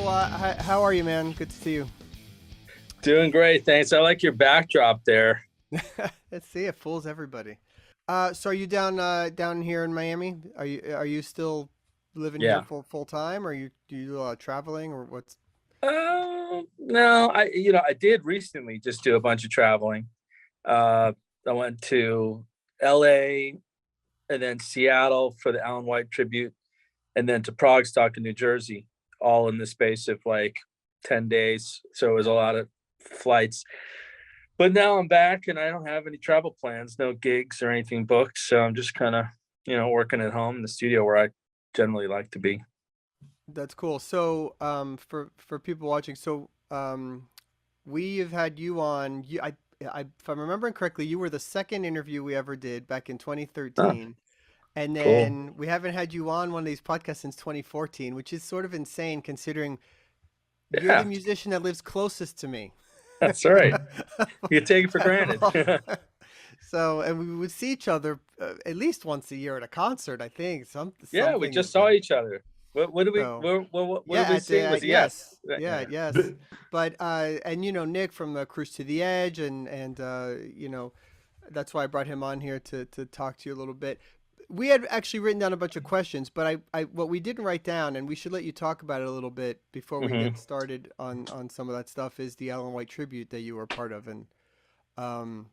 Fernando, how are you, man? Good to see you. Doing great, thanks. I like your backdrop there. Let's see, it fools everybody. So are you down here in Miami? Are you still living here Yeah. full time, or you traveling, or what's? No, I did recently just do a bunch of traveling. I went to LA and then Seattle for the Alan White tribute, and then to Prague, Stockton, New Jersey, all in the space of like 10 days. So it was a lot of flights. But now I'm back and I don't have any travel plans, no gigs or anything booked. So I'm just kind of, working at home in the studio where I generally like to be. That's cool. So for people watching, we have had you on. If I'm remembering correctly, you were the second interview we ever did back in Oh, 2013. And cool. then we haven't had you on one of these podcasts since 2014, which is sort of insane considering you're the Yeah, musician that lives closest to me. that's all right. You take it for Out of granted. all- So, and we would see each other at least once a year at a concert, I think. Yeah, we Something just is saw each other. What do we so. what Yeah, did we at the see? Was it yes? yes, yeah, Yeah. yes. But and Nick from Cruise to the Edge, and that's why I brought him on here to talk to you a little bit. We had actually written down a bunch of questions, but I what we didn't write down, and we should let you talk about it a little bit before we Hmm. get started on some of that stuff, is the Alan White tribute that you were part of, and um,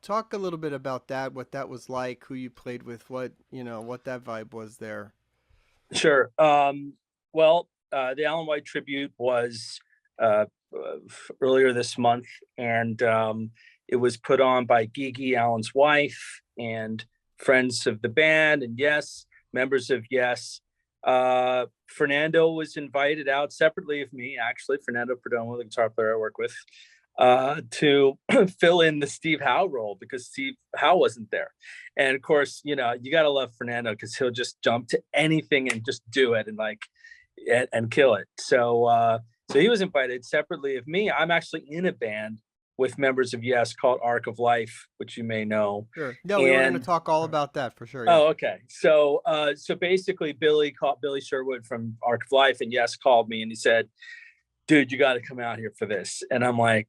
talk a little bit about that, what that was like, who you played with, what that vibe was there. Sure. Well, the Alan White tribute was uh, earlier this month, and it was put on by Gigi, Alan's wife, and friends of the band, and yes, members of Yes. Fernando was invited out separately of me, actually. Fernando Perdomo, the guitar player I work with, to fill in the Steve Howe role because Steve Howe wasn't there. And of course, you got to love Fernando because he'll just jump to anything and just do it and and kill it. So he was invited separately of me. I'm actually in a band with members of Yes called Arc of Life, which you may know. Sure. No, we were going to And talk all about that for sure. Yeah. oh, okay. So basically, Billy Sherwood from Arc of Life and Yes called me and he said, "Dude, you got to come out here for this." And I'm like,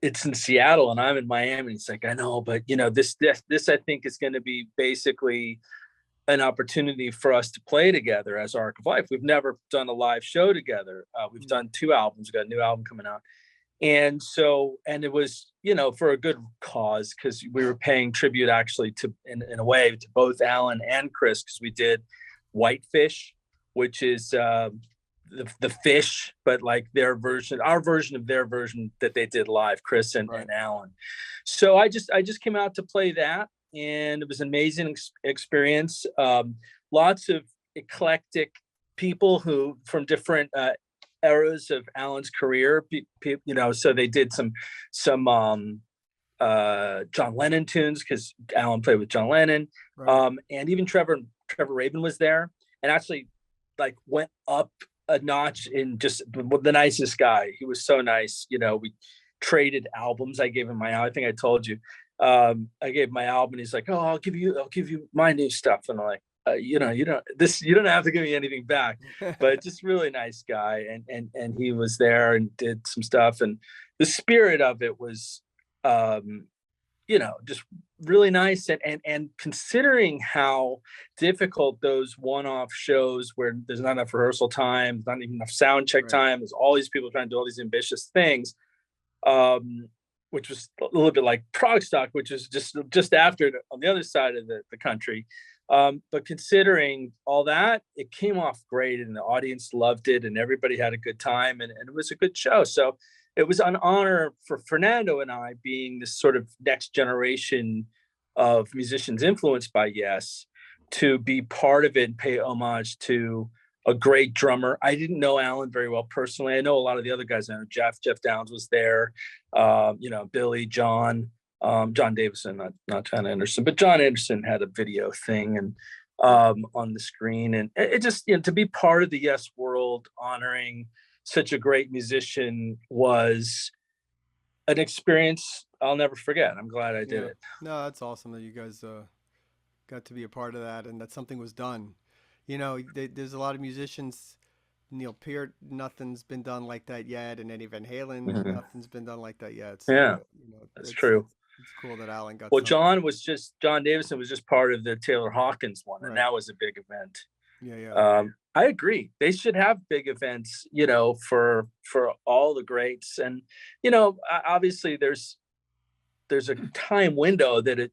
"It's in Seattle and I'm in Miami." He's like, "I know, but this I think is going to be basically an opportunity for us to play together as Arc of Life. We've never done a live show together. We've Mm. done two albums. We've got a new album coming out." And it was, for a good cause because we were paying tribute actually in a way to both Alan and Chris because we did Whitefish, which is the fish, but like our version of their version that they did live, Chris Right. and Alan. So I just came out to play that, and it was an amazing experience. Lots of eclectic people who from different eras of Alan's career. So they did some John Lennon tunes because Alan played with John Lennon, Right. and even Trevor Rabin was there, and actually like went up a notch in just the nicest guy. He was so nice. We traded albums. I gave him I think I told you. I gave my album, and he's like, "Oh, I'll give you my new stuff." And I'm like, you don't have to give me anything back, but just really nice guy. And he was there and did some stuff. And the spirit of it was, just really nice. And considering how difficult those one-off shows where there's not enough rehearsal time, not even enough sound check Right. time, there's all these people trying to do all these ambitious things, um, which was a little bit like Prog Stock, which is just after on the other side of the country. But considering all that, it came off great, and the audience loved it, and everybody had a good time, and it was a good show. So it was an honor for Fernando and I, being this sort of next generation of musicians influenced by Yes, to be part of it and pay homage to a great drummer. I didn't know Alan very well personally. I know a lot of the other guys. I know Jeff Downs was there, Billy, John Davison, not John Anderson, but John Anderson had a video thing and on the screen, and it just to be part of the Yes world, honoring such a great musician, was an experience I'll never forget. I'm glad I did Yeah. it. No, that's awesome that you guys got to be a part of that and that something was done. There's a lot of musicians. Neil Peart, nothing's been done like that yet, and Eddie Van Halen, Mhm. nothing's been done like that yet. Yeah, So you know, that's it's true. it's cool that Alan got Well, something. John Davison was just part of the Taylor Hawkins one, and Right. that was a big event. Yeah. Yeah. I agree. They should have big events, for all the greats. And obviously, there's a time window that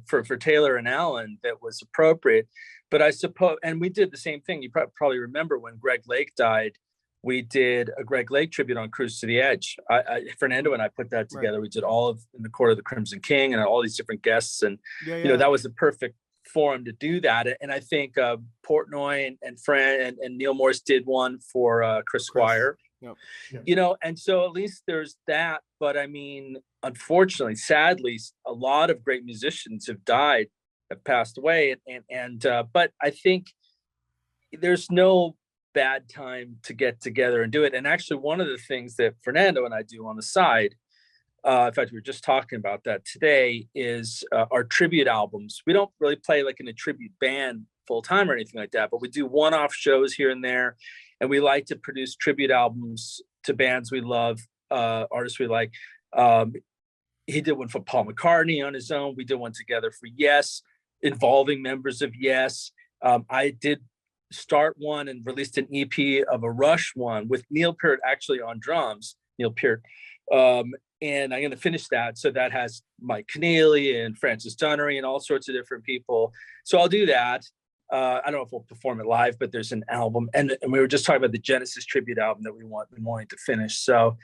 for Taylor and Allen that was appropriate. But I suppose, and we did the same thing. You probably remember when Greg Lake died. We did a Greg Lake tribute on Cruise to the Edge. Fernando and I put that Right. together. We did all of In the Court of the Crimson King and all these different guests, and Yeah. Yeah. that was the perfect forum to do that. And I think Portnoy and Fran and Neil Morse did one for Chris Chris. Squire. Yep. And so at least there's that. But I mean, unfortunately, sadly, a lot of great musicians have died, have passed away, but I think there's no bad time to get together and do it. And actually, one of the things that Fernando and I do on the side, in fact, we were just talking about that today, is our tribute albums. We don't really play like in a tribute band full time or anything like that, but we do one-off shows here and there, and we like to produce tribute albums to bands we love, artists we like. He did one for Paul McCartney on his own. We did one together for Yes, involving members of Yes. I did start one and released an EP of a Rush one with Neil Peart actually on drums. Neil Peart. And I'm going to finish that. So that has Mike Keneally and Francis Dunnery and all sorts of different people. So I'll do that. I don't know if we'll perform it live, but there's an album. And we were just talking about the Genesis tribute album that we're wanting to finish. So,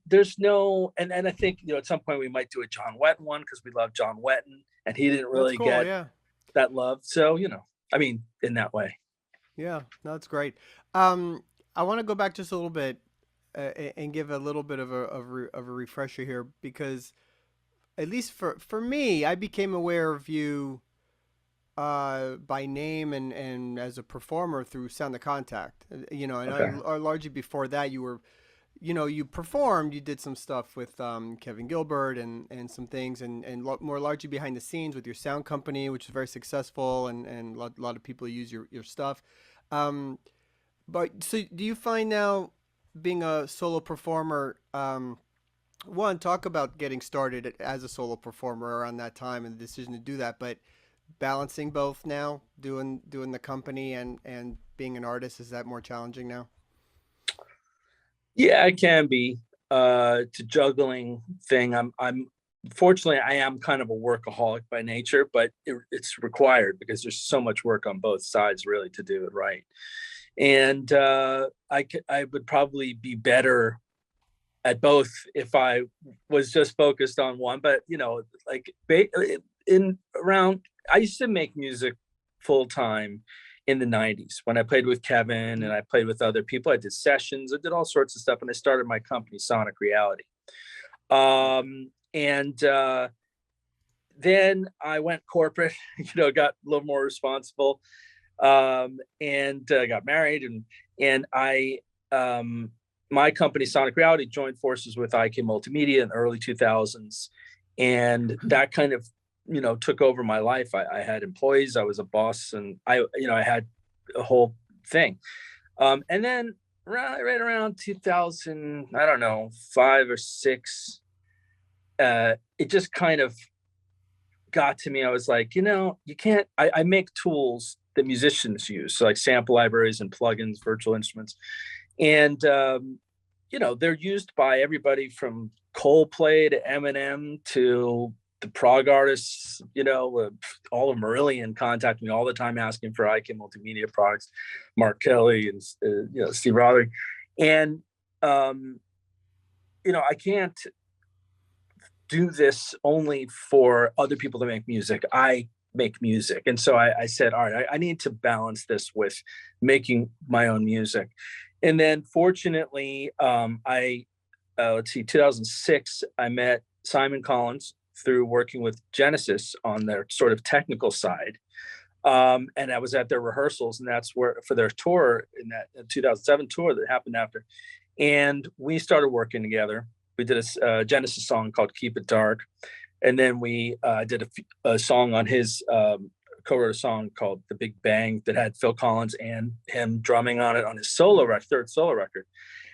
there's no, and I think, at some point we might do a John Wetton one because we love John Wetton and he didn't That's really cool. get Yeah. that love. So, I mean, in that way. Yeah. No, that's great. I want to go back just a little bit and give a little bit of a refresher here because at least for me, I became aware of you by name and as a performer through Sound of Contact. And Okay. largely before that, you were, you performed, you did some stuff with Kevin Gilbert and some things, and more largely behind the scenes with your sound company, which is very successful, and a lot of people use your stuff. Um, but so, do you find now being a solo performer? One, talk about getting started as a solo performer around that time and the decision to do that, but balancing both now, doing the company and being an artist, is that more challenging now? Yeah, it can be. To juggling thing. I'm fortunately I am kind of a workaholic by nature, but it's required because there's so much work on both sides really to do it right. And I would probably be better at both if I was just focused on one. But like in around, I used to make music full time in the 90s when I played with Kevin and I played with other people. I did sessions, I did all sorts of stuff, and I started my company, Sonic Reality. And then I went corporate, got a little more responsible, and got married, and I my company Sonic Reality joined forces with IK Multimedia in the early 2000s, and that kind of took over my life. I had employees, I was a boss, and I had a whole thing. And then right around 2000, I don't know, 5 or 6, it just kind of got to me. I was like, you can't. I make tools that musicians use, so like sample libraries and plugins, virtual instruments, and they're used by everybody from Coldplay to Eminem to the prog artists. All of Marillion contact me all the time asking for IK Multimedia products, Mark Kelly and Steve Roderick, and I can't do this only for other people to make music. I make music. And so I said, all right, I need to balance this with making my own music. And then fortunately, let's see, 2006, I met Simon Collins through working with Genesis on their sort of technical side. And I was at their rehearsals, and that's where for their tour in that 2007 tour that happened after. And we started working together. We did a Genesis song called "Keep It Dark," and then we did a song on his co-wrote a song called The Big Bang that had Phil Collins and him drumming on it on his solo record, third solo record.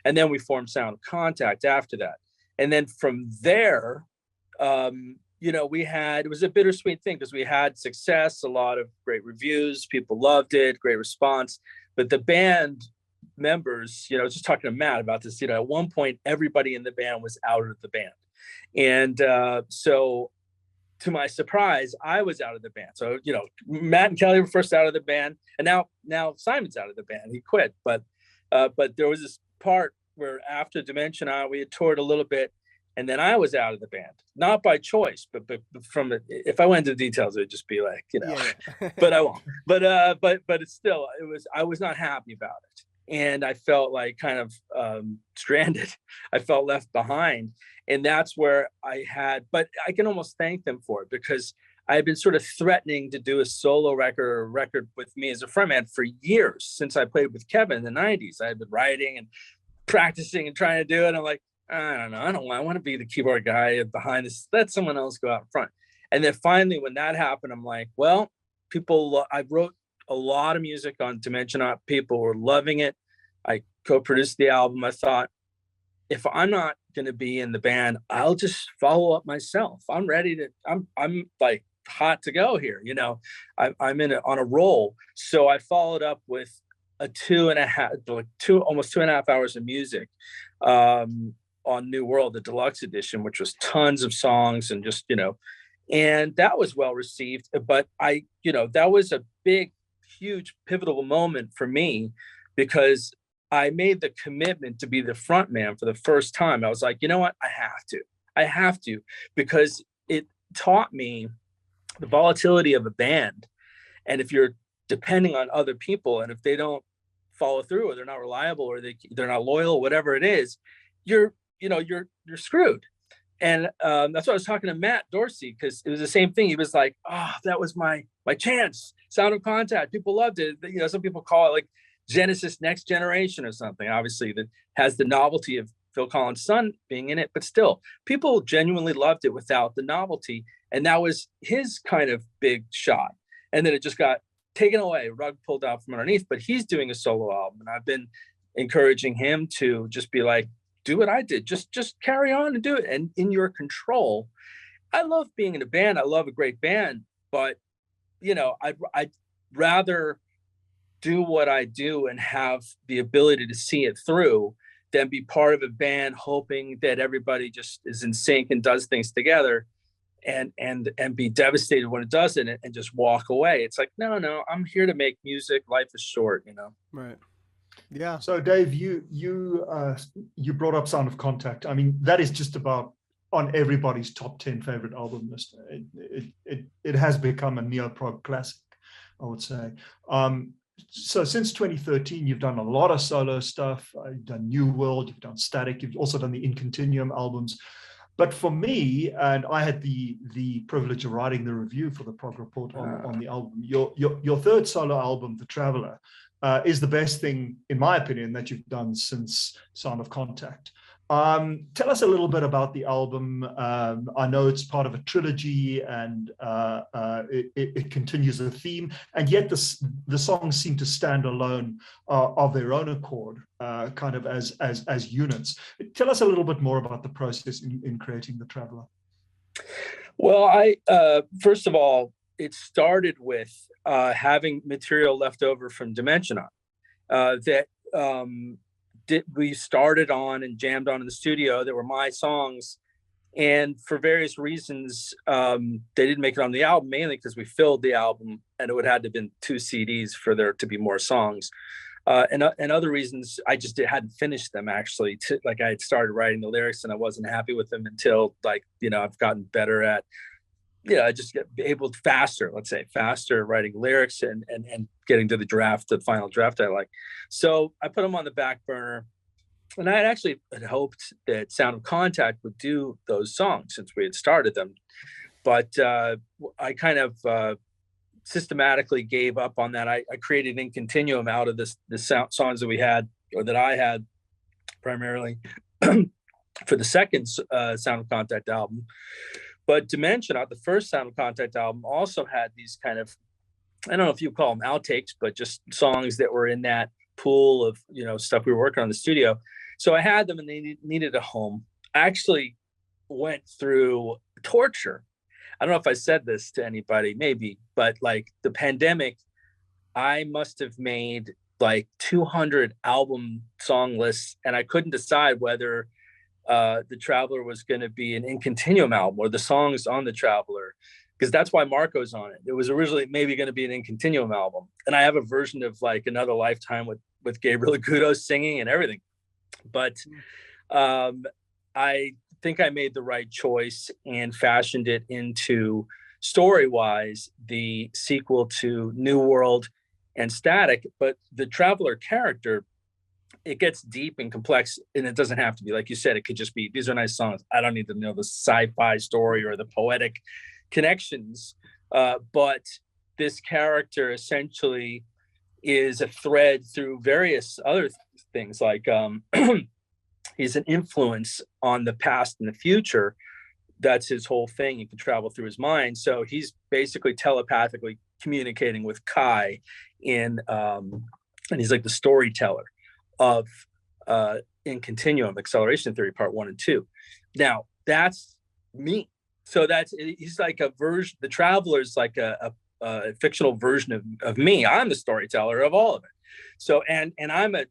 And then we formed Sound of Contact after that. And then from there, it was a bittersweet thing because we had success, a lot of great reviews, people loved it, great response. But the band members, I was just talking to Matt about this, at one point, everybody in the band was out of the band. And so to my surprise, I was out of the band. So, Matt and Kelly were first out of the band, and now Simon's out of the band. He quit. But there was this part where after Dimension On, we had toured a little bit, and then I was out of the band, not by choice, but from it. If I went into details, it would just be like, Yeah. but I won't. But it's still, I was not happy about it. And I felt like kind of stranded. I felt left behind. And that's where but I can almost thank them for it, because I had been sort of threatening to do a solo record or a record with me as a frontman for years, since I played with Kevin in the 90s. I had been writing and practicing and trying to do it. I'm like, I don't know. I want to be the keyboard guy behind this. Let someone else go out front. And then finally, when that happened, I'm like, well, I wrote a lot of music on Dimension Up. People were loving it. I co-produced the album. I thought, if I'm not going to be in the band, I'll just follow up myself. I'm ready to, I'm like hot to go here. I'm on a roll. So I followed up with a almost 2.5 hours of music on New World, the deluxe edition, which was tons of songs and just, and that was well received. But that was a big, huge, pivotal moment for me, because I made the commitment to be the front man for the first time. I was like, you know what? I have to, because it taught me the volatility of a band. And if you're depending on other people, and if they don't follow through, or they're not reliable, or they're not loyal, whatever it is, you're screwed. And that's what I was talking to Matt Dorsey, because it was the same thing. He was like, oh, that was my chance. Sound of Contact. People loved it. Some people call it like Genesis Next Generation or something, obviously, that has the novelty of Phil Collins' son being in it, but still, people genuinely loved it without the novelty. And that was his kind of big shot. And then it just got taken away, rug pulled out from underneath. But he's doing a solo album, and I've been encouraging him to just be like, do what I did, just carry on and do it, and in your control. I love being in a band. I love a great band, but I'd rather do what I do and have the ability to see it through than be part of a band hoping that everybody just is in sync and does things together, and be devastated when it doesn't, and just walk away. It's like, no, I'm here to make music. Life is short, Right. Yeah. So Dave, you brought up Sound of Contact. I mean, that is just about on everybody's top 10 favorite album list. It has become a neo-prog classic, I would say. So since 2013, you've done a lot of solo stuff. You've done New World, you've done Static, you've also done the In Continuum albums. But for me, and I had the privilege of writing the review for the Prog Report on the album, your third solo album, The Traveler, is the best thing, in my opinion, that you've done since Sound of Contact. Tell us a little bit about the album. I know it's part of a trilogy, and it continues the theme, and yet the songs seem to stand alone of their own accord, kind of as units. Tell us a little bit more about the process in creating The Traveler. Well, first of all, it started with having material left over from Dimension On that we started on and jammed on in the studio. That were my songs, and for various reasons, they didn't make it on the album, mainly because we filled the album and it would have to have been 2 CDs for there to be more songs. And other reasons, I just hadn't finished them, actually. Like, I had started writing the lyrics and I wasn't happy with them until, like, I've gotten better at, I just get able faster writing lyrics and getting to the final draft I like. So I put them on the back burner, and I had hoped that Sound of Contact would do those songs since we had started them. But I kind of systematically gave up on that. I created In Continuum out of the songs that we had, or that I had primarily for the second Sound of Contact album. But Dimension Out, the first Sound of Contact album, also had these kind of I don't know if you call them outtakes, but just songs that were in that pool of, stuff we were working on in the studio. So I had them and they needed a home. I actually went through torture. I don't know if I said this to anybody, maybe, but like the pandemic, I must have made like 200 album song lists, and I couldn't decide whether the Traveler was going to be an in continuum album or the songs on the Traveler, because that's why Marco's on it. It was originally maybe going to be an in continuum album, and I have a version of like Another Lifetime with Gabriel Agudo singing and everything. But I think I made the right choice and fashioned it into, story-wise, the sequel to New World and Static. But the Traveler character, it gets deep and complex, and it doesn't have to be, like you said, it could just be, these are nice songs. I don't need to know the sci-fi story or the poetic connections. But this character essentially is a thread through various other things, like he's an influence on the past and the future. That's his whole thing. You can travel through his mind. So he's basically telepathically communicating with Kai and he's like the storyteller of in continuum acceleration theory part 1 and 2. Now that's me. So he's like a version. The Traveler's like a fictional version of me. I'm the storyteller of all of it. So and I'm a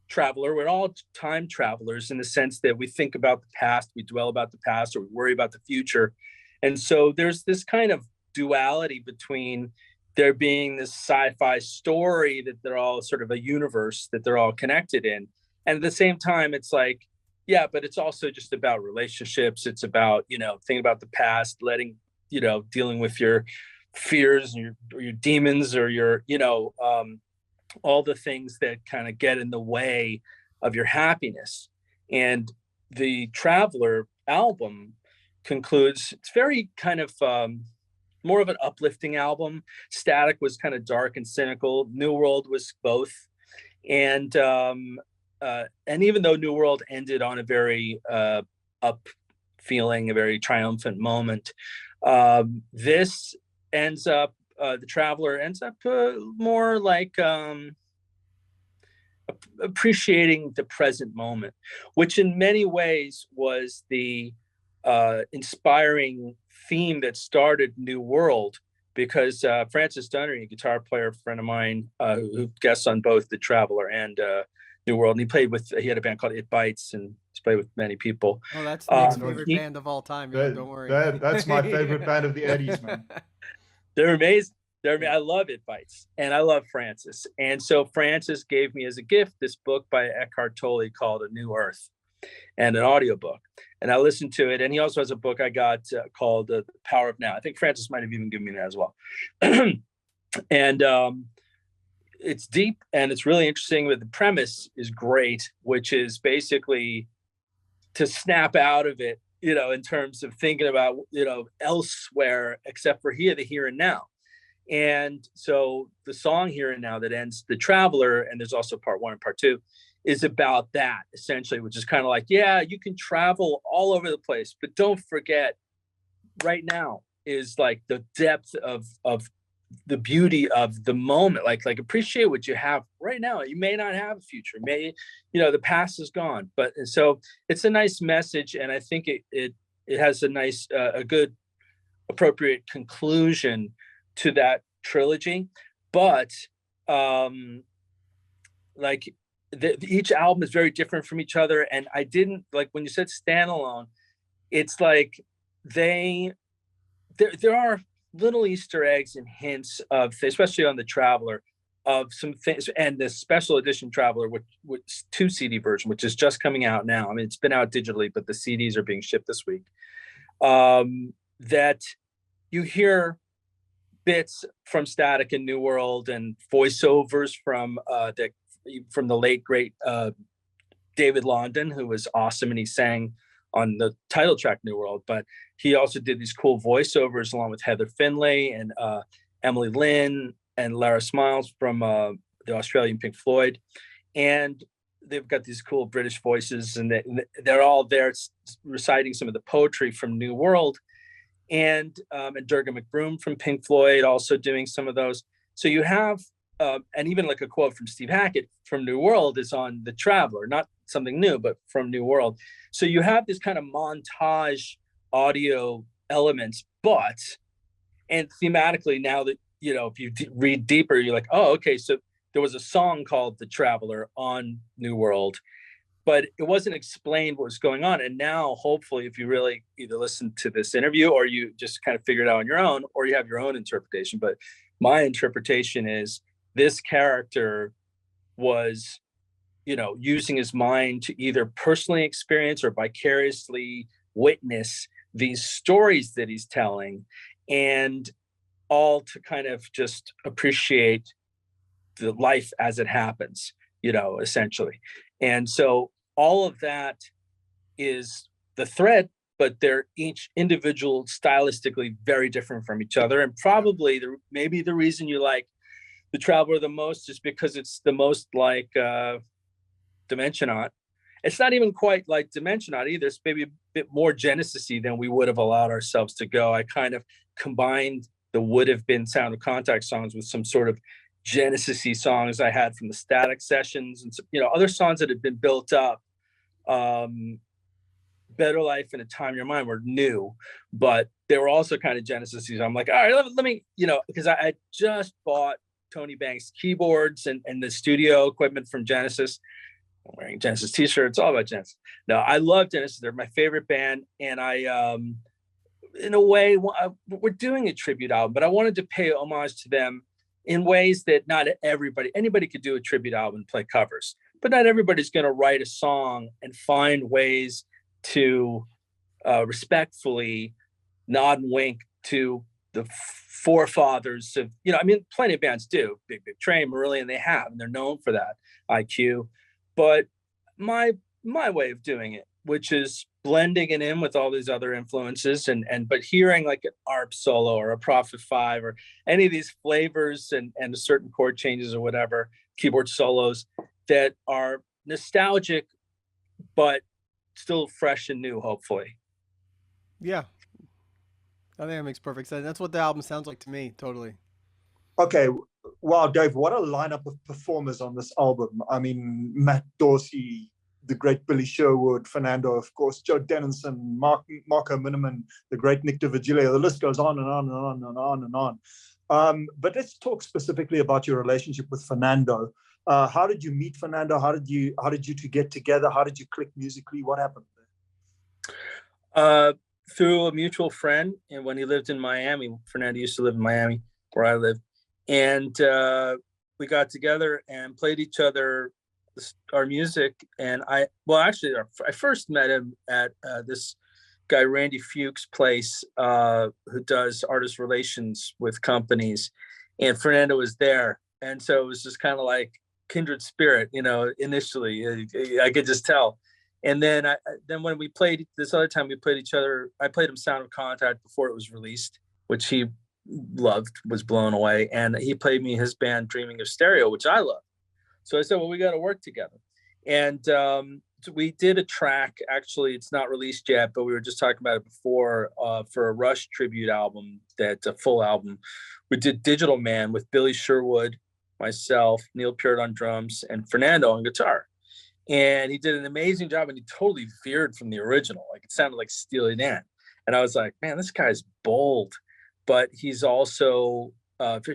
traveler. We're all time travelers in the sense that we think about the past, we dwell about the past, or we worry about the future. And so there's this kind of duality between there being this sci-fi story that they're all sort of a universe that they're all connected in. And at the same time, it's like, yeah, but it's also just about relationships. It's about, thinking about the past, letting, dealing with your fears and your demons or your, all the things that kind of get in the way of your happiness. And the Traveler album concludes, it's very kind of more of an uplifting album. Static was kind of dark and cynical. New World was both. And even though New World ended on a very up feeling, a very triumphant moment, this ends up, the Traveler ends up more like appreciating the present moment, which in many ways was the inspiring theme that started New World, because Francis Dunnery, a guitar player, friend of mine, who guests on both the Traveler and New World, and he had a band called It Bites, and he's played with many people. Oh, that's Nick's favorite band of all time. Don't worry. That's my favorite band of the 80s, man. They're amazing. I love It Bites, and I love Francis. And so Francis gave me as a gift this book by Eckhart Tolle called A New Earth, and an audiobook. And I listened to it. And he also has a book I got called The Power of Now. I think Francis might have even given me that as well. And it's deep and it's really interesting, but the premise is great, which is basically to snap out of it, in terms of thinking about, elsewhere except for here, the here and now. And so the song Here and Now that ends the Traveler, and there's also part 1 and part 2, is about that essentially, which is kind of like, yeah, you can travel all over the place, but don't forget right now is like the depth of the beauty of the moment. Like appreciate what you have right now. You may not have a future, the past is gone, but so it's a nice message. And I think it has a nice, a good appropriate conclusion to that trilogy. But each album is very different from each other. And I didn't like when you said standalone, it's like there are little Easter eggs and hints of, especially on the Traveler, of some things, and the special edition Traveler, which 2 CD version, which is just coming out now. I mean, it's been out digitally, but the CDs are being shipped this week. That you hear bits from Static and New World and voiceovers from the late great David London, who was awesome, and he sang on the title track New World, but he also did these cool voiceovers along with Heather Finlay and Emily Lynn and Lara Smiles from the Australian Pink Floyd. And they've got these cool British voices, and they're all there reciting some of the poetry from New World. And Durga McBroom from Pink Floyd also doing some of those. So you have, and even like a quote from Steve Hackett from New World is on The Traveler, not something new, but from New World. So you have this kind of montage audio elements, and thematically, now that, if you read deeper, you're like, oh, okay, so there was a song called The Traveler on New World, but it wasn't explained what was going on. And now, hopefully, if you really either listen to this interview or you just kind of figure it out on your own, or you have your own interpretation. But my interpretation is this character was, using his mind to either personally experience or vicariously witness these stories that he's telling, and all to kind of just appreciate the life as it happens, essentially. And so all of that is the thread, but they're each individual, stylistically very different from each other. And probably maybe the reason you like The Traveler the most is because it's the most like Dimensionaut. It's not even quite like Dimensionaut either. It's maybe a bit more Genesis-y than we would have allowed ourselves to go. I kind of combined the Would Have Been Sound of Contact songs with some sort of Genesis-y songs I had from the Static sessions, and other songs that had been built up. Better Life and A Time in Your Mind were new, but they were also kind of Genesis-y. I'm like, all right, let me, because I just bought Tony Banks keyboards and the studio equipment from Genesis. I'm wearing Genesis t-shirts, all about Genesis. No, I love Genesis. They're my favorite band. And I, in a way, we're doing a tribute album, but I wanted to pay homage to them in ways that not anybody could do a tribute album and play covers, but not everybody's going to write a song and find ways to respectfully nod and wink to the forefathers of, plenty of bands do. Big Train, Marillion, they have, and they're known for that. IQ. But my way of doing it, which is blending it in with all these other influences, but hearing like an ARP solo or a Prophet 5 or any of these flavors and certain chord changes or whatever, keyboard solos that are nostalgic, but still fresh and new, hopefully. Yeah. I think that makes perfect sense. That's what the album sounds like to me. Totally. Okay. Wow, Dave, what a lineup of performers on this album. I mean, Matt Dorsey, the great Billy Sherwood, Fernando, of course, Joe Dennison, Marco Miniman, the great Nick DeVigilio. The list goes on and on and on and on and on. But let's talk specifically about your relationship with Fernando. How did you meet Fernando? How did you two get together? How did you click musically? What happened there? Through a mutual friend, and when he lived in Miami. Fernando used to live in Miami, where I live. And we got together and played each other our music. And I first met him at this guy, Randy Fuchs' place, who does artist relations with companies. And Fernando was there. And so it was just kind of like kindred spirit, initially. I could just tell. And then when we played this other time, we played each other. I played him Sound of Contact before it was released, which he loved, was blown away. And he played me his band Dreaming of Stereo, which I love. So I said, well, we got to work together. And so we did a track. Actually, it's not released yet, but we were just talking about it before, for a Rush tribute album, that's a full album. We did Digital Man with Billy Sherwood, myself, Neil Peart on drums, and Fernando on guitar. And he did an amazing job, and he totally veered from the original. Like, it sounded like Steely Dan. And I was like, man, this guy's bold, but he's also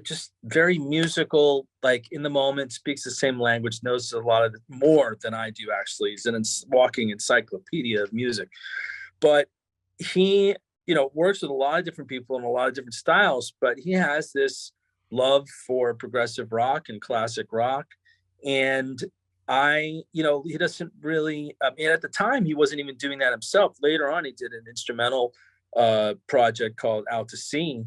just very musical, like in the moment, speaks the same language, knows a lot of more than I do, actually. He's a walking encyclopedia of music. But he, works with a lot of different people in a lot of different styles, but he has this love for progressive rock and classic rock. And he doesn't really, at the time, he wasn't even doing that himself. Later on, he did an instrumental project called Out to Sea,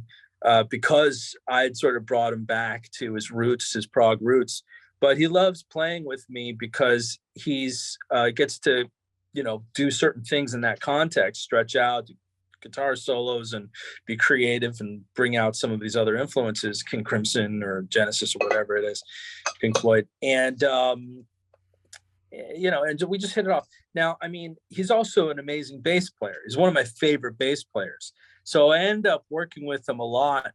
because I'd sort of brought him back to his roots, his prog roots. But he loves playing with me because he's gets to, do certain things in that context, stretch out, guitar solos, and be creative and bring out some of these other influences, King Crimson or Genesis or whatever it is, Pink Floyd. And and we just hit it off. Now, I mean, he's also an amazing bass player. He's one of my favorite bass players. So I end up working with him a lot.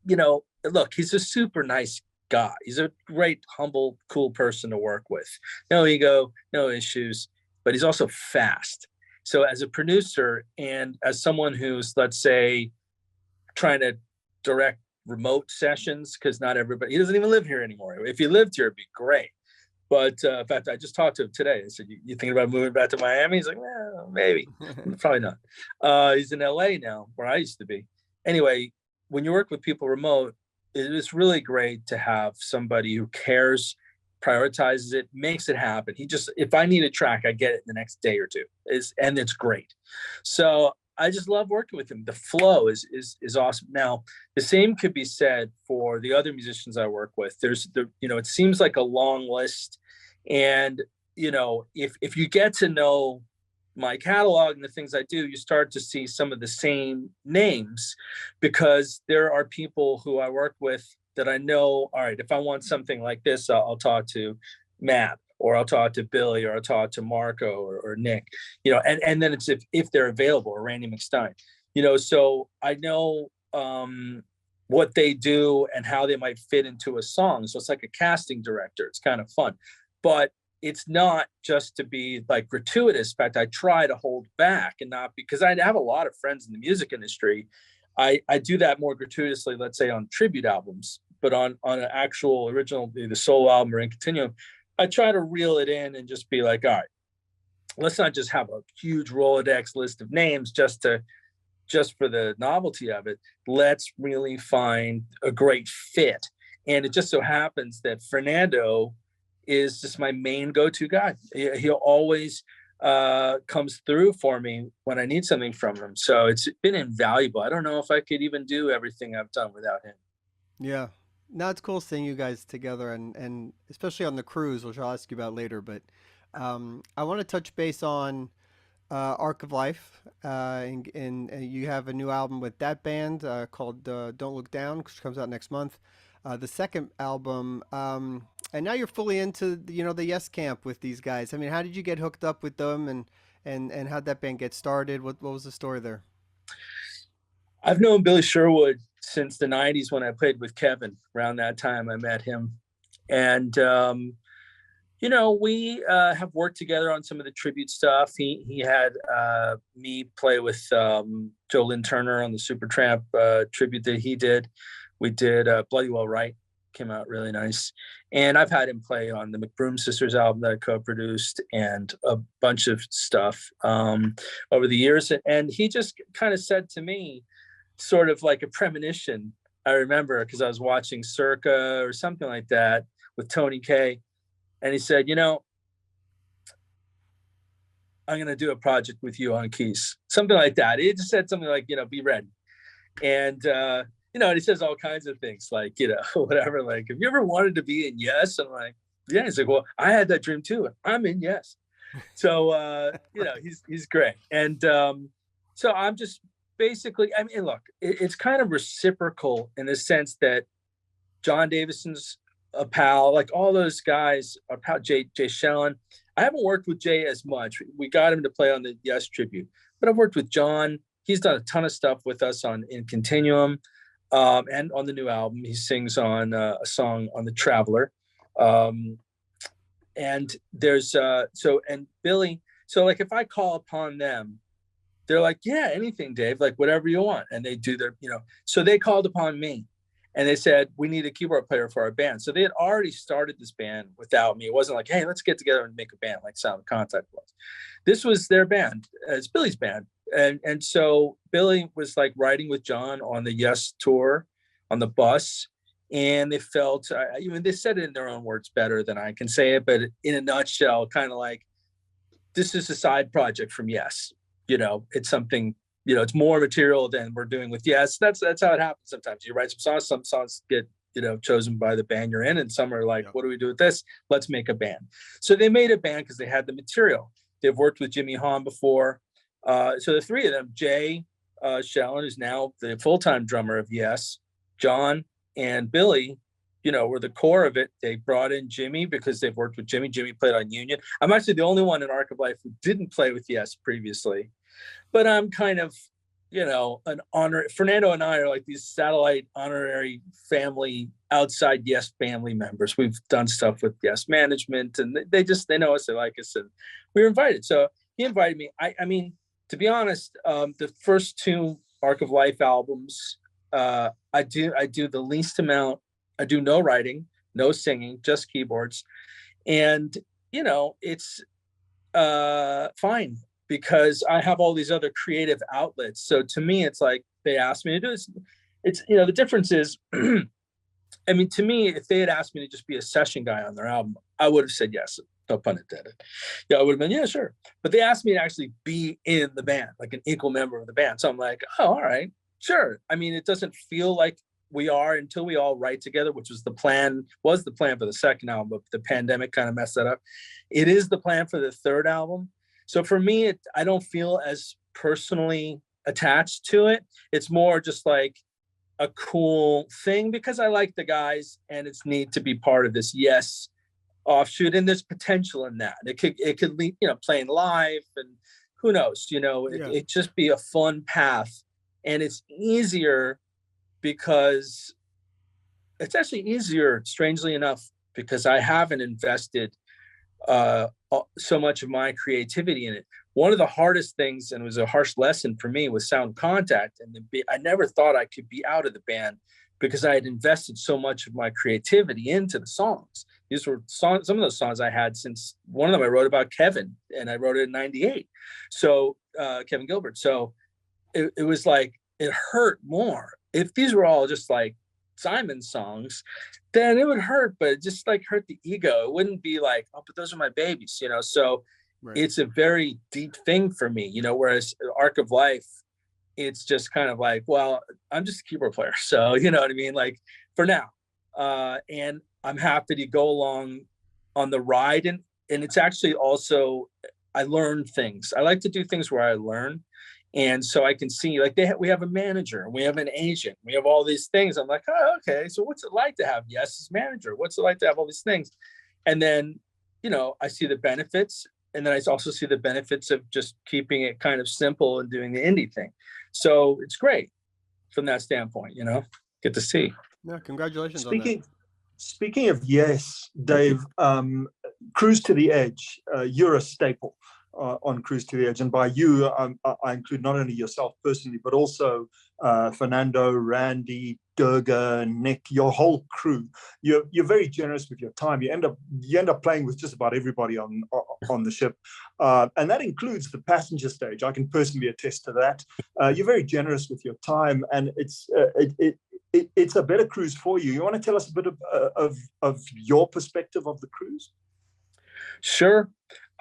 look, he's a super nice guy. He's a great, humble, cool person to work with. No ego, no issues, but he's also fast. So as a producer and as someone who's, let's say, trying to direct remote sessions, because not everybody, he doesn't even live here anymore. If he lived here, it'd be great. But in fact, I just talked to him today. I said, you thinking about moving back to Miami? He's like, well, maybe, probably not. He's in LA now, where I used to be. Anyway, when you work with people remote, it is really great to have somebody who cares, prioritizes it, makes it happen. If I need a track, I get it in the next day or two. And it's great. So I just love working with him. The flow is awesome. Now, the same could be said for the other musicians I work with. It seems like a long list. And, if you get to know my catalog and the things I do, you start to see some of the same names, because there are people who I work with that I know, all right, if I want something like this, I'll talk to Matt, or I'll talk to Billy, or I'll talk to Marco or Nick, and then it's if they're available, or Randy McStein, so I know what they do and how they might fit into a song. So it's like a casting director. It's kind of fun, but it's not just to be like gratuitous. In fact, I try to hold back, and not because I have a lot of friends in the music industry. I do that more gratuitously, let's say on tribute albums, but on an actual original, the solo album or in continuum, I try to reel it in and just be like, all right, let's not just have a huge Rolodex list of names just for the novelty of it. Let's really find a great fit. And it just so happens that Fernando is just my main go-to guy. He always comes through for me when I need something from him. So it's been invaluable. I don't know if I could even do everything I've done without him. Yeah. No, it's cool seeing you guys together, and especially on the cruise, which I'll ask you about later. But I want to touch base on Arc of Life, and you have a new album with that band called Don't Look Down, which comes out next month. The second album, and now you're fully into the Yes Camp with these guys. I mean, how did you get hooked up with them, and how'd that band get started? What was the story there? I've known Billy Sherwood since the 90s when I played with Kevin. Around that time, I met him. And, we have worked together on some of the tribute stuff. He had me play with Joe Lynn Turner on the Supertramp tribute that he did. We did Bloody Well Right, came out really nice. And I've had him play on the McBroom Sisters album that I co-produced, and a bunch of stuff over the years. And he just kind of said to me, sort of like a premonition, I remember, because I was watching Circa or something like that with Tony Kaye. And he said, I'm going to do a project with you on keys. Something like that. He just said something like, be ready. And, and he says all kinds of things like, whatever, like, have you ever wanted to be in Yes? I'm like, yeah. He's like, well, I had that dream too. I'm in Yes. So, he's great. And so I'm just basically, I mean, look, it's kind of reciprocal in the sense that John Davison's a pal, like all those guys are pal. Jay Shellen. I haven't worked with Jay as much. We got him to play on the Yes tribute, but I've worked with John. He's done a ton of stuff with us in Continuum, and on the new album. He sings on a song on The Traveler. And there's and Billy. So like if I call upon them, they're like, yeah, anything, Dave, like whatever you want. And they do their, so they called upon me and they said, we need a keyboard player for our band. So they had already started this band without me. It wasn't like, hey, let's get together and make a band like Sound of Contact was. This was their band. It's Billy's band. And so Billy was like riding with John on the Yes tour on the bus. And they felt, they said it in their own words better than I can say it, but in a nutshell, kind of like, this is a side project from Yes. It's something, it's more material than we're doing with Yes. That's how it happens sometimes. You write some songs get, chosen by the band you're in, and some are like, what do we do with this? Let's make a band. So they made a band because they had the material. They've worked with Jimmy Hahn before. So the three of them, Jay Shellen, who's now the full-time drummer of Yes, John and Billy, were the core of it. They brought in Jimmy because they've worked with Jimmy. Jimmy played on Union. I'm actually the only one in Arc of Life who didn't play with Yes previously, but I'm kind of, an honor. Fernando and I are like these satellite honorary family, outside Yes family members. We've done stuff with Yes management, and they know us, they like us, and we were invited. So he invited me. I mean, to be honest, the first two Arc of Life albums, I do the least amount. I do no writing, no singing, just keyboards, and it's fine, because I have all these other creative outlets. So to me, it's like they asked me to do this. It's, the difference is, I mean, to me, if they had asked me to just be a session guy on their album, I would have said yes. No pun intended. Yeah, I would have been, yeah, sure. But they asked me to actually be in the band, like an equal member of the band. So I'm like, oh, all right, sure. I mean, it doesn't feel like we are until we all write together, which was the plan for the second album, but the pandemic kind of messed that up. It is the plan for the third album. So for me, I don't feel as personally attached to it. It's more just like a cool thing because I like the guys, and it's neat to be part of this Yes offshoot, and there's potential in that. It could lead, playing live, and who knows, it just be a fun path. And it's easier because it's actually easier, strangely enough, because I haven't invested so much of my creativity in it. One of the hardest things, and it was a harsh lesson for me, was sound contact. And I never thought I could be out of the band because I had invested so much of my creativity into the songs. These were some of those songs I had since one of them I wrote about Kevin, and I wrote it in '98. So Kevin Gilbert. So it was like, it hurt more. If these were all just like Simon songs, then it would hurt, but it just like hurt the ego. It wouldn't be like, oh, but those are my babies, so right. It's a very deep thing for me, whereas Arc of Life, it's just kind of like, well, I'm just a keyboard player, so you know what I mean, like, for now, and I'm happy to go along on the ride, and it's actually also, I learn things. I like to do things where I learn. And so I can see, like, we have a manager, we have an agent, we have all these things. I'm like, oh, okay. So what's it like to have Yes's manager? What's it like to have all these things? And then, I see the benefits. And then I also see the benefits of just keeping it kind of simple and doing the indie thing. So it's great from that standpoint, get to see. Yeah, congratulations on that. Speaking of Yes, Dave, Cruise to the Edge, you're a staple on Cruise to the Edge. And by you, I include not only yourself personally, but also Fernando, Randy, Durga, Nick, your whole crew. You're very generous with your time. You end up playing with just about everybody on the ship, and that includes the passenger stage. I can personally attest to that. You're very generous with your time, and it's a better cruise for you. You want to tell us a bit of your perspective of the cruise? Sure.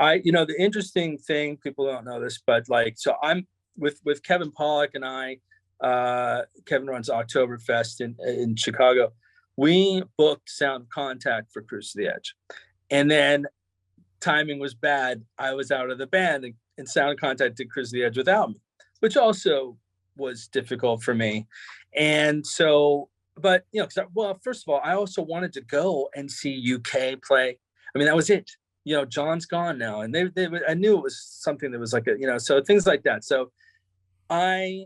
The interesting thing, people don't know this, but so I'm with Kevin Pollak and I, Kevin runs Oktoberfest in Chicago. We booked Sound Contact for Cruise to the Edge. And then timing was bad. I was out of the band, and Sound Contact did Cruise to the Edge without me, which also was difficult for me. And so, but, first of all, I also wanted to go and see UK play. I mean, that was it. John's gone now, and I knew it was something that was like so things like that. So I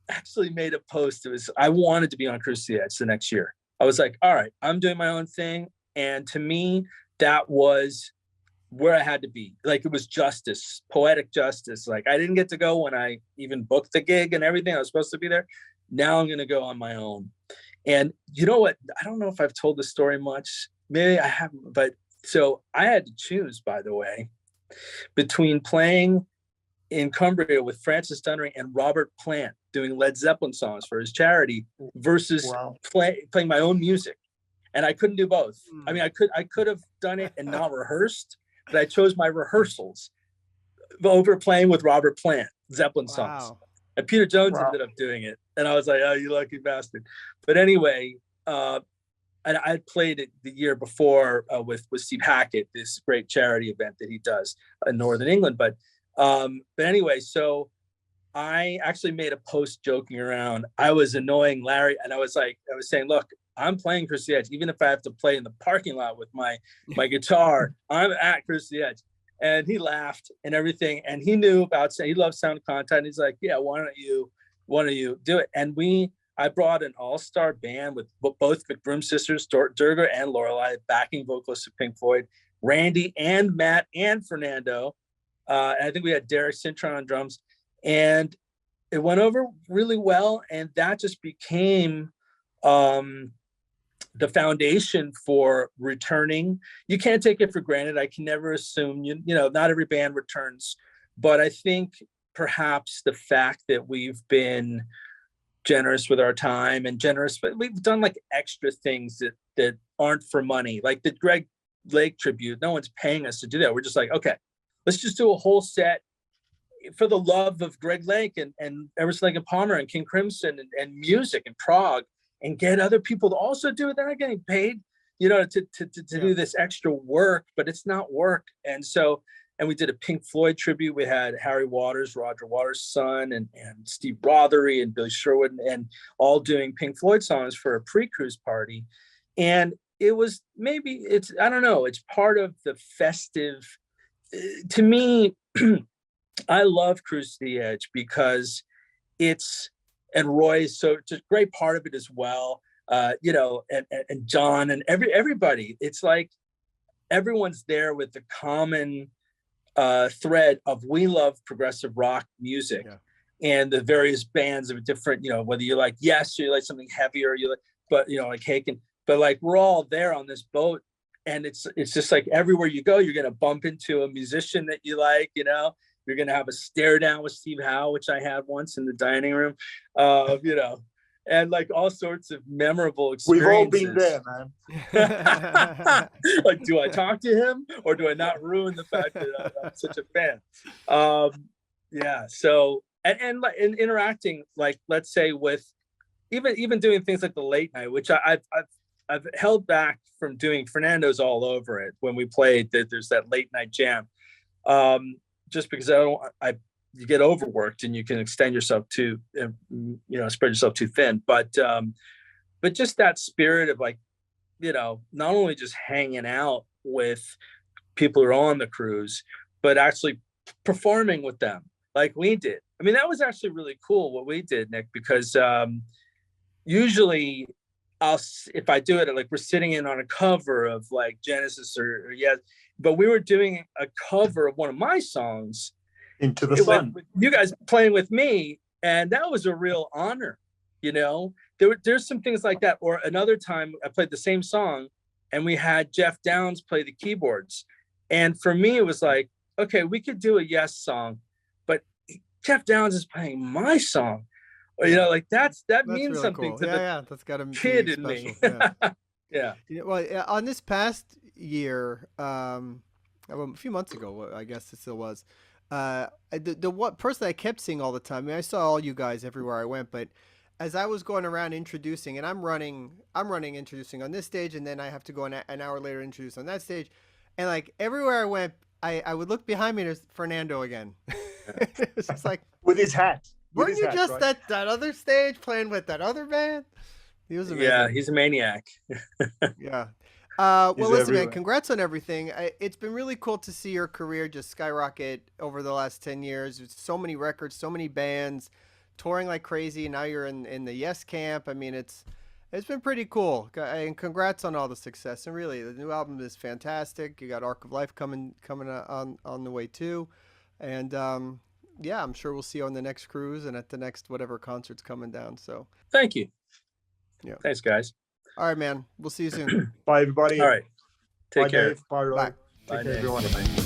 actually made a post. I wanted to be on Cruise to the Edge the next year. I was like, all right, I'm doing my own thing. And to me, that was where I had to be. Like, it was justice, poetic justice. Like, I didn't get to go when I even booked the gig and everything. I was supposed to be there. Now I'm going to go on my own. And you know what? I don't know if I've told the story much. Maybe I haven't, but so I had to choose, by the way, between playing in Cumbria with Francis Dunnery and Robert Plant doing Led Zeppelin songs for his charity versus playing my own music. And I couldn't do both. I mean, I could have done it and not rehearsed, but I chose my rehearsals over playing with Robert Plant, Zeppelin songs. And Peter Jones ended up doing it. And I was like, oh, you lucky bastard. But anyway, and I played it the year before with Steve Hackett, this great charity event that he does in Northern England. But anyway, so I actually made a post joking around. I was annoying Larry, and I was saying, look, I'm playing Cruise to the Edge, even if I have to play in the parking lot with my guitar. I'm at Cruise to the Edge. And he laughed and everything. And he knew he loved Sound Contact. And he's like, yeah, why don't you why don't you do it? And I brought an all-star band with both McBroom sisters, Durga and Lorelei, backing vocalists of Pink Floyd, Randy and Matt and Fernando. And I think we had Derek Cintron on drums, and it went over really well. And that just became the foundation for returning. You can't take it for granted. I can never assume, not every band returns, but I think perhaps the fact that we've been generous with our time and generous, but we've done like extra things that aren't for money, like the Greg Lake tribute. No one's paying us to do that. We're just like, okay, let's just do a whole set for the love of Greg Lake and Emerson, Lake and Palmer and King Crimson and music and Prog, and get other people to also do it. They're not getting paid, to do this extra work, but it's not work. And we did a Pink Floyd tribute. We had Harry Waters, Roger Waters' son, and Steve Rothery and Billy Sherwood, and all doing Pink Floyd songs for a pre-cruise party. And it was I don't know, it's part of the festive. To me, I love Cruise to the Edge because and Roy's so it's a great part of it as well. And John and everybody. It's like everyone's there with the common thread of we love progressive rock music, and the various bands of different, whether you like Yes or you like something heavier, like Haken, but like we're all there on this boat, and it's just like everywhere you go, you're gonna bump into a musician that you like, you're gonna have a stare down with Steve Howe, which I had once in the dining room, and like all sorts of memorable experiences. We've all been there, man. Like, do I talk to him or do I not ruin the fact that I'm such a fan? So and interacting, like, let's say with even doing things like the late night, which I've held back from doing. Fernando's all over it when we played. There's that late night jam, just because you get overworked and you can extend yourself spread yourself too thin. But just that spirit of like, not only just hanging out with people who are on the cruise, but actually performing with them like we did. I mean, that was actually really cool what we did, Nick, because usually if I do it, like we're sitting in on a cover of like Genesis or but we were doing a cover of one of my songs, Into the Sun. You guys playing with me, and that was a real honor. There's some things like that. Or another time I played the same song and we had Jeff Downs play the keyboards. And for me, it was like, okay, we could do a Yes song, but Jeff Downs is playing my song. Or, like that's means really something cool. To the that's got a kid in me. Yeah. On this past year, a few months ago, I guess it still was, the one person I kept seeing all the time, I mean, I saw all you guys everywhere I went, but as I was going around introducing, and I'm running introducing on this stage, and then I have to go an hour later introduce on that stage, and like everywhere I went, I would look behind me and there's Fernando again. It was just like with his hat. Weren't you just at that other stage playing with that other band? He was amazing. Yeah, he's a maniac. Yeah. Well, listen, man, congrats on everything. It's been really cool to see your career just skyrocket over the last 10 years. There's so many records, so many bands, touring like crazy. Now you're in the Yes camp. I mean, it's been pretty cool. And congrats on all the success. And really, the new album is fantastic. You got Arc of Life coming on the way too. And I'm sure we'll see you on the next cruise and at the next whatever concert's coming down. So thank you. Yeah. Thanks, guys. All right, man. We'll see you soon. Bye, everybody. All right. Take care. Dave. Bye, Roy. Bye. Take care, everyone. Bye.